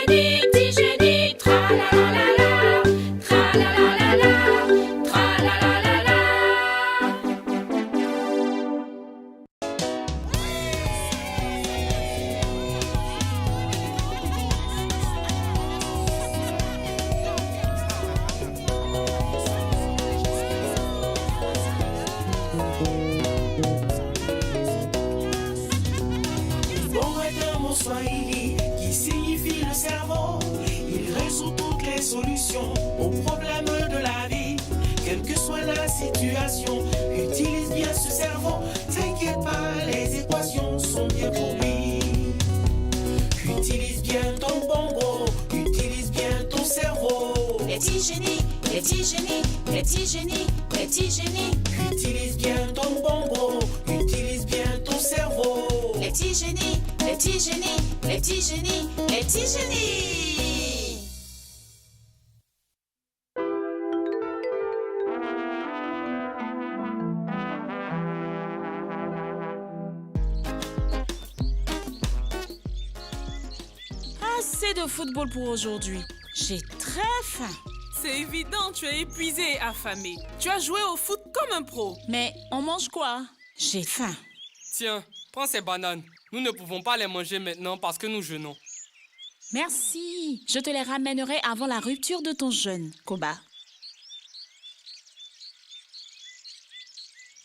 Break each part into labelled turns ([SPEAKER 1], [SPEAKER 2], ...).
[SPEAKER 1] petit génie, tra la la la la, tra la la la la, tra la la la la.
[SPEAKER 2] Bon est un mot swahili qui signifie le cerveau. Il résout toutes les solutions aux problèmes de la vie. Quelle que soit la situation, utilise bien ce cerveau. T'inquiète pas, les équations sont bien pour lui. Utilise bien ton bongo, utilise bien ton cerveau.
[SPEAKER 1] Petit génie, petit génie, petit génie, petit génie.
[SPEAKER 2] Utilise bien ton bongo, utilise bien ton cerveau.
[SPEAKER 1] Petit génie, petit génie, petit génie, petit génie. Assez de football pour aujourd'hui. J'ai très faim.
[SPEAKER 3] C'est évident, tu es épuisé et affamé. Tu as joué au foot comme un pro.
[SPEAKER 1] Mais on mange quoi? J'ai faim.
[SPEAKER 4] Tiens, prends ces bananes. Nous ne pouvons pas les manger maintenant parce que nous jeûnons.
[SPEAKER 1] Merci. Je te les ramènerai avant la rupture de ton jeûne, Koba.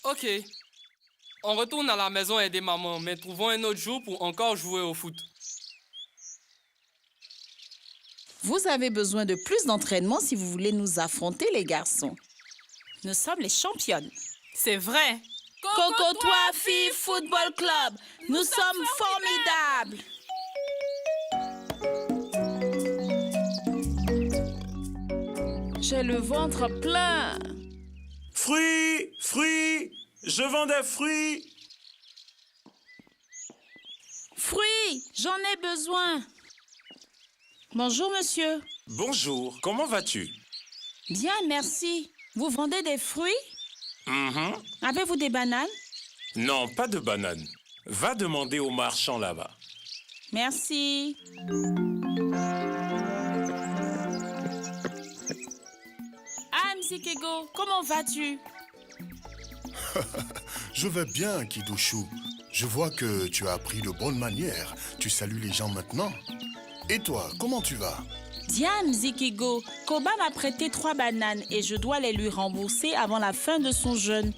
[SPEAKER 4] Ok. On retourne à la maison aider maman, mais trouvons un autre jour pour encore jouer au foot.
[SPEAKER 1] Vous avez besoin de plus d'entraînement si vous voulez nous affronter, les garçons. Nous sommes les championnes.
[SPEAKER 3] C'est vrai.
[SPEAKER 1] Coco-toi, fille football club. Nous sommes formidables. J'ai le ventre plein.
[SPEAKER 2] Fruits, fruits, je vends des fruits.
[SPEAKER 1] Fruits, j'en ai besoin. Bonjour, monsieur.
[SPEAKER 5] Bonjour, comment vas-tu?
[SPEAKER 1] Bien, merci. Vous vendez des fruits?
[SPEAKER 5] Mhm.
[SPEAKER 1] Avez-vous des bananes?
[SPEAKER 5] Non, pas de banane. Va demander au marchand là-bas.
[SPEAKER 1] Merci. Ah, Mzikego, comment vas-tu?
[SPEAKER 6] Je vais bien, Kidouchou. Je vois que tu as appris de bonnes manières. Tu salues les gens maintenant. Et toi, comment tu vas?
[SPEAKER 1] Bien, Mzikego. Koba m'a prêté 3 bananes et je dois les lui rembourser avant la fin de son jeûne.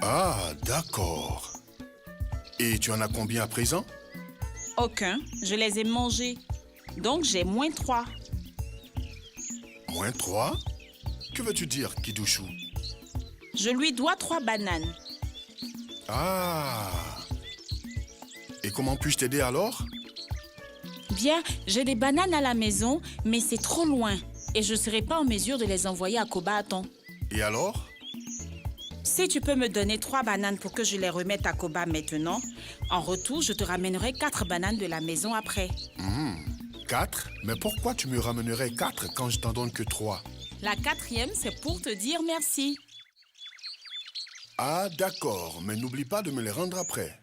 [SPEAKER 6] Ah, d'accord. Et tu en as combien à présent?
[SPEAKER 1] Aucun. Je les ai mangés. Donc, j'ai -3.
[SPEAKER 6] -3? Que veux-tu dire, Kidouchou?
[SPEAKER 1] Je lui dois 3 bananes.
[SPEAKER 6] Ah. Et comment puis-je t'aider alors?
[SPEAKER 1] Bien, j'ai des bananes à la maison, mais c'est trop loin. Et je ne serai pas en mesure de les envoyer à Koba à temps.
[SPEAKER 6] Et alors?
[SPEAKER 1] Si tu peux me donner 3 bananes pour que je les remette à Koba maintenant, en retour, je te ramènerai 4 bananes de la maison après.
[SPEAKER 6] 4? Mais pourquoi tu me ramènerais 4 quand je t'en donne que 3?
[SPEAKER 1] La 4e, c'est pour te dire merci.
[SPEAKER 6] Ah, d'accord. Mais n'oublie pas de me les rendre après.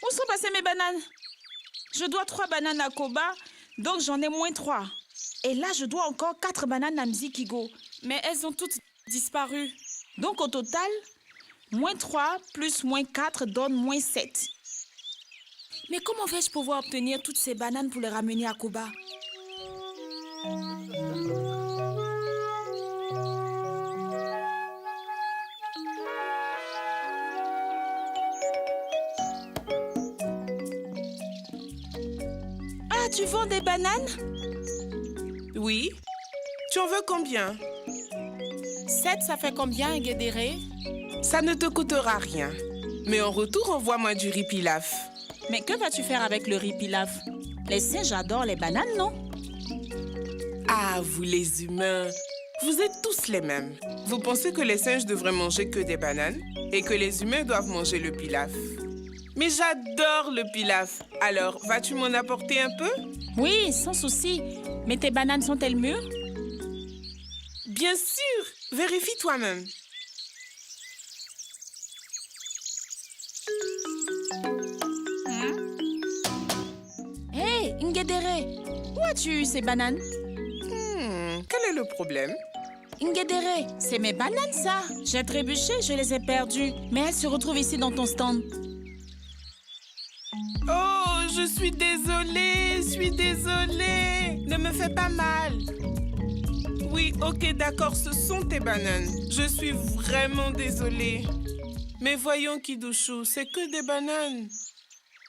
[SPEAKER 1] Où sont passées mes bananes? Je dois 3 bananes à Koba, donc j'en ai -3. Et là, je dois encore 4 bananes à Mzikigo.
[SPEAKER 3] Mais elles ont toutes disparu.
[SPEAKER 1] Donc au total, -3 plus -4 donne -7. Mais comment vais-je pouvoir obtenir toutes ces bananes pour les ramener à Koba? Ah, tu vends des bananes?
[SPEAKER 7] Oui. Tu en veux combien?
[SPEAKER 3] 7, ça fait combien, Guédéré?
[SPEAKER 7] Ça ne te coûtera rien. Mais en retour, envoie-moi du riz pilaf.
[SPEAKER 1] Mais que vas-tu faire avec le riz pilaf? Les singes adorent les bananes, non?
[SPEAKER 7] Ah, vous les humains, vous êtes tous les mêmes. Vous pensez que les singes devraient manger que des bananes et que les humains doivent manger le pilaf. Mais j'adore le pilaf. Alors, vas-tu m'en apporter un peu?
[SPEAKER 1] Oui, sans souci. Mais tes bananes sont-elles mûres?
[SPEAKER 7] Bien sûr. Vérifie toi-même.
[SPEAKER 1] Hé, Ngedere, où as-tu eu ces bananes?
[SPEAKER 7] Quel est le problème?
[SPEAKER 1] Ngedere, c'est mes bananes, ça. J'ai trébuché, je les ai perdues. Mais elles se retrouvent ici dans ton stand.
[SPEAKER 7] Oh, je suis désolée. Ne me fais pas mal. Oui, ok, d'accord, ce sont tes bananes. Je suis vraiment désolée. Mais voyons, Kidushu, c'est que des bananes.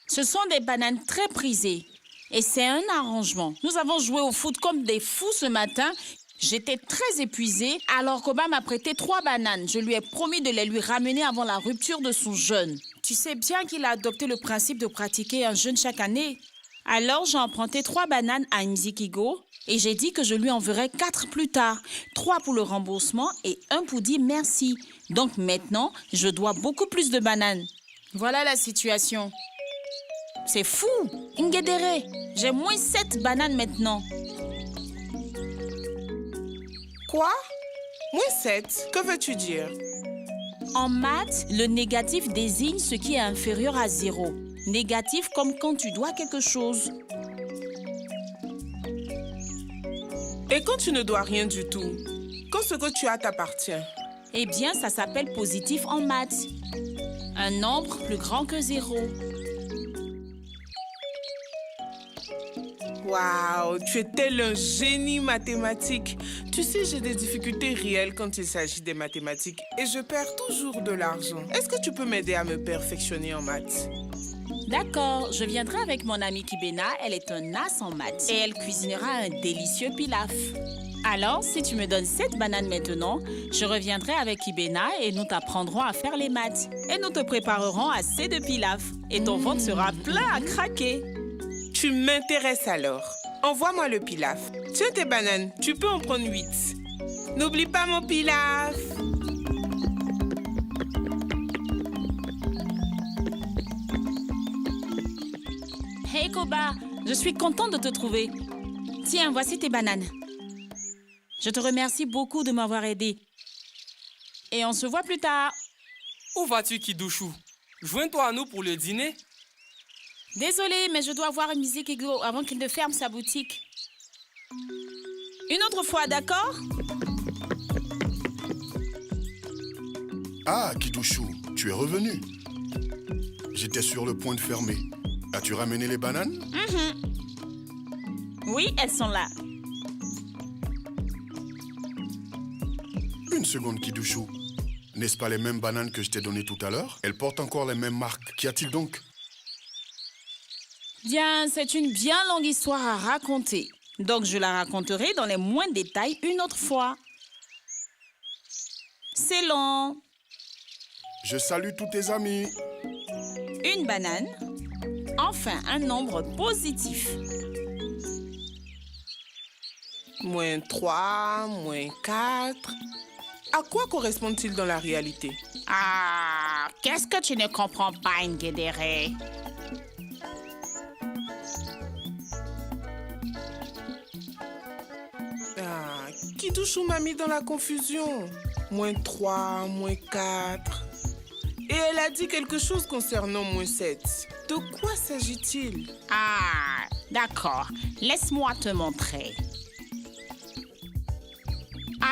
[SPEAKER 1] Ce sont des bananes très prisées. Et c'est un arrangement. Nous avons joué au foot comme des fous ce matin. J'étais très épuisée, alors Koba m'a prêté 3 bananes. Je lui ai promis de les lui ramener avant la rupture de son jeûne. Tu sais bien qu'il a adopté le principe de pratiquer un jeûne chaque année. Alors j'ai emprunté 3 bananes à Nzikigo et j'ai dit que je lui enverrai 4 plus tard. 3 pour le remboursement et 1 pour dire merci. Donc maintenant, je dois beaucoup plus de bananes. Voilà la situation. C'est fou, Ngedere. J'ai moins 7 bananes maintenant.
[SPEAKER 7] Quoi? Moins 7? Que veux-tu dire?
[SPEAKER 1] En maths, le négatif désigne ce qui est inférieur à 0. Négatif comme quand tu dois quelque chose.
[SPEAKER 7] Et quand tu ne dois rien du tout? Quand ce que tu as t'appartient?
[SPEAKER 1] Eh bien, ça s'appelle positif en maths. Un nombre plus grand que 0.
[SPEAKER 7] Waouh, tu es tel un génie mathématique. Tu sais, j'ai des difficultés réelles quand il s'agit des mathématiques et je perds toujours de l'argent. Est-ce que tu peux m'aider à me perfectionner en maths?
[SPEAKER 1] D'accord, je viendrai avec mon amie Kibena. Elle est un as en maths et elle cuisinera un délicieux pilaf. Alors, si tu me donnes 7 bananes maintenant, je reviendrai avec Kibena et nous t'apprendrons à faire les maths. Et nous te préparerons assez de pilaf. Et ton ventre sera plein à craquer.
[SPEAKER 7] Tu m'intéresses alors. Envoie-moi le pilaf. Tiens tes bananes, tu peux en prendre 8. N'oublie pas mon pilaf.
[SPEAKER 1] Hey Koba, je suis contente de te trouver. Tiens, voici tes bananes. Je te remercie beaucoup de m'avoir aidé. Et on se voit plus tard.
[SPEAKER 4] Où vas-tu, Kidushu? Joins-toi à nous pour le dîner.
[SPEAKER 1] Désolée, mais je dois voir Nzikigo avant qu'il ne ferme sa boutique. Une autre fois, d'accord?
[SPEAKER 6] Ah, Kidushu, tu es revenu. J'étais sur le point de fermer. As-tu ramené les bananes?
[SPEAKER 1] Oui, elles sont là.
[SPEAKER 6] Une seconde, Kidushu. N'est-ce pas les mêmes bananes que je t'ai données tout à l'heure? Elles portent encore les mêmes marques. Qu'y a-t-il donc?
[SPEAKER 1] Bien, c'est une bien longue histoire à raconter. Donc, je la raconterai dans les moindres détails une autre fois. C'est long.
[SPEAKER 6] Je salue tous tes amis.
[SPEAKER 1] Une banane. Enfin, un nombre positif.
[SPEAKER 7] Moins 3, moins 4. À quoi correspond-il dans la réalité?
[SPEAKER 1] Ah, qu'est-ce que tu ne comprends pas, Ngedere?
[SPEAKER 7] Ah, Kidushu m'a mis dans la confusion. Moins 3, moins 4. Et elle a dit quelque chose concernant moins 7. De quoi s'agit-il?
[SPEAKER 1] Ah, d'accord. Laisse-moi te montrer.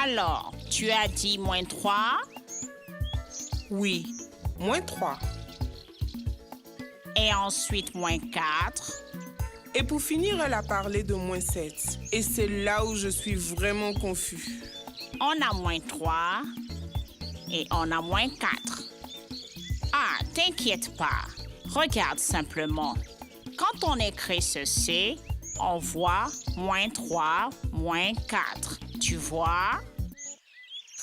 [SPEAKER 1] Alors, tu as dit moins 3
[SPEAKER 7] Oui, moins 3.
[SPEAKER 1] et ensuite moins 4.
[SPEAKER 7] Et pour finir, elle a parlé de moins 7. Et c'est là où je suis vraiment confus.
[SPEAKER 1] On a moins 3 et on a moins 4. Ah, t'inquiète pas. Regarde simplement. Quand on écrit ceci, on voit moins 3, moins 4. Tu vois?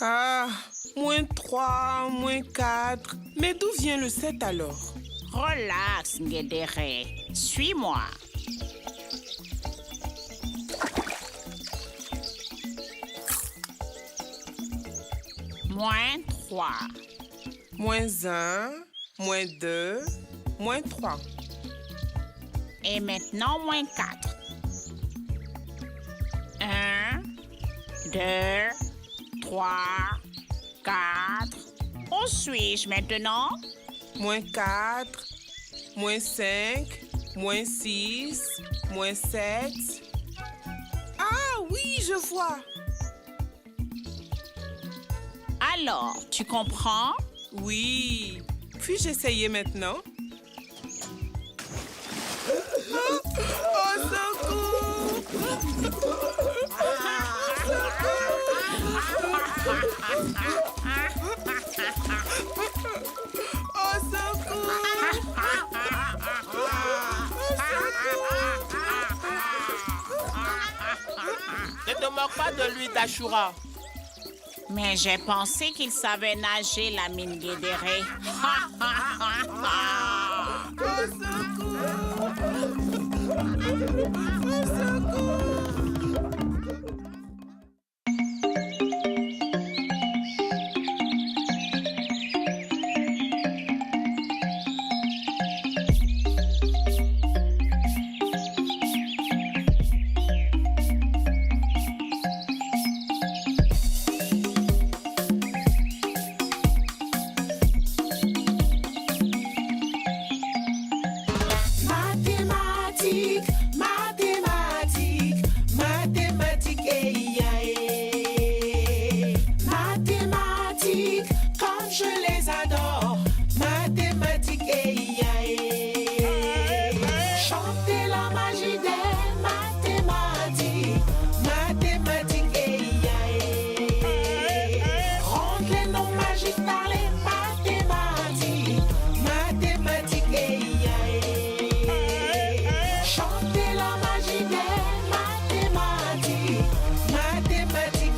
[SPEAKER 7] Ah, moins 3, moins 4. Mais d'où vient le 7 alors?
[SPEAKER 1] Relax, Ngedere. Suis-moi. Moins 3.
[SPEAKER 7] Moins 1, moins 2, Moins 3.
[SPEAKER 1] Et maintenant, moins 4. 1, 2, 3, 4. Où suis-je maintenant?
[SPEAKER 7] Moins 4. Moins 5. Moins 6. Moins 7. Ah oui, je vois.
[SPEAKER 1] Alors, tu comprends?
[SPEAKER 7] Oui. Puis-je essayer maintenant? Au secours! Au secours!
[SPEAKER 8] Ne te moque pas de lui, Dashura.
[SPEAKER 1] Mais j'ai pensé qu'il savait nager, la mine guédérée.
[SPEAKER 7] Au secours! Au secours!
[SPEAKER 2] Mathématiques, mathématiques, mathématiques, mathématiques, comme je les adore. Mathématiques, chantez la magie des mathématiques. Mathématiques, rendre les noms magiques par les mathématiques. Mathématiques, chantez la magie des mathématiques. Mathématiques,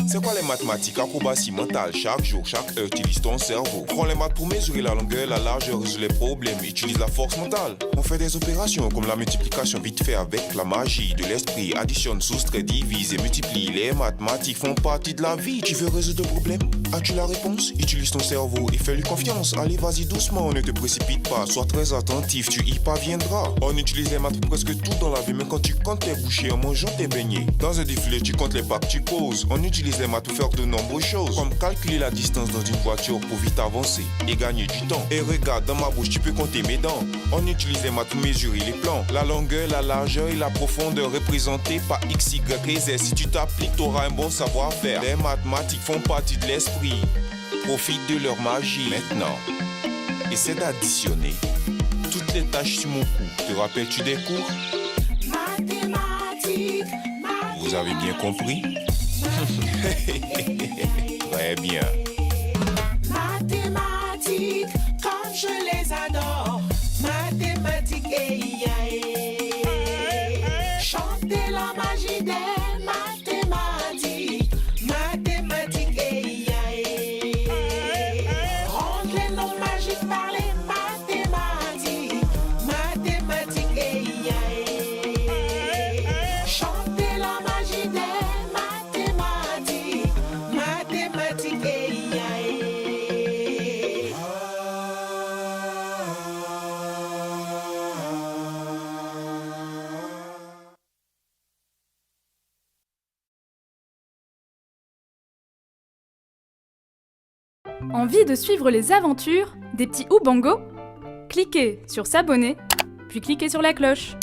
[SPEAKER 9] C'est quoi les mathématiques? Acrobatie mentale. Chaque jour, chaque heure, utilise ton cerveau. Prends les maths pour mesurer la longueur, la largeur, résoudre les problèmes. Utilise la force mentale. On fait des opérations comme la multiplication vite fait avec la magie de l'esprit. Additionne, soustrait, divise et multiplie. Les mathématiques font partie de la vie. Tu veux résoudre le problème? As-tu la réponse? Utilise ton cerveau et fais-lui confiance. Allez, vas-y doucement, ne te précipite pas. Sois très attentif, tu y parviendras. On utilise les maths pour presque tout dans la vie, même quand tu comptes tes bouchées en mangeant tes beignets. Dans un défilé, tu comptes les pas que tu poses. On utilise les maths pour faire de nombreuses choses, comme calculer la distance dans une voiture pour vite avancer et gagner du temps. Et regarde, dans ma bouche, tu peux compter mes dents. On utilise les maths pour mesurer les plans. La longueur, la largeur et la profondeur représentées par X, Y et Z. Si tu t'appliques, tu auras un bon savoir-faire. Les mathématiques font partie de l'esprit. Profite de leur magie. Maintenant, essaie d'additionner toutes les tâches sur mon cou. Te rappelles-tu des cours?
[SPEAKER 2] mathématiques,
[SPEAKER 9] Vous avez bien compris? Très bien.
[SPEAKER 2] mathématiques, comme je les adore. Mathématiques, chantez la magie des mathématiques. Mathématiques, rendre les noms magiques par les mathématiques. Mathématiques, chantez la magie des mathématiques. Mathématiques,
[SPEAKER 10] Envie de suivre les aventures des petits Oubango? Cliquez sur s'abonner, puis cliquez sur la cloche.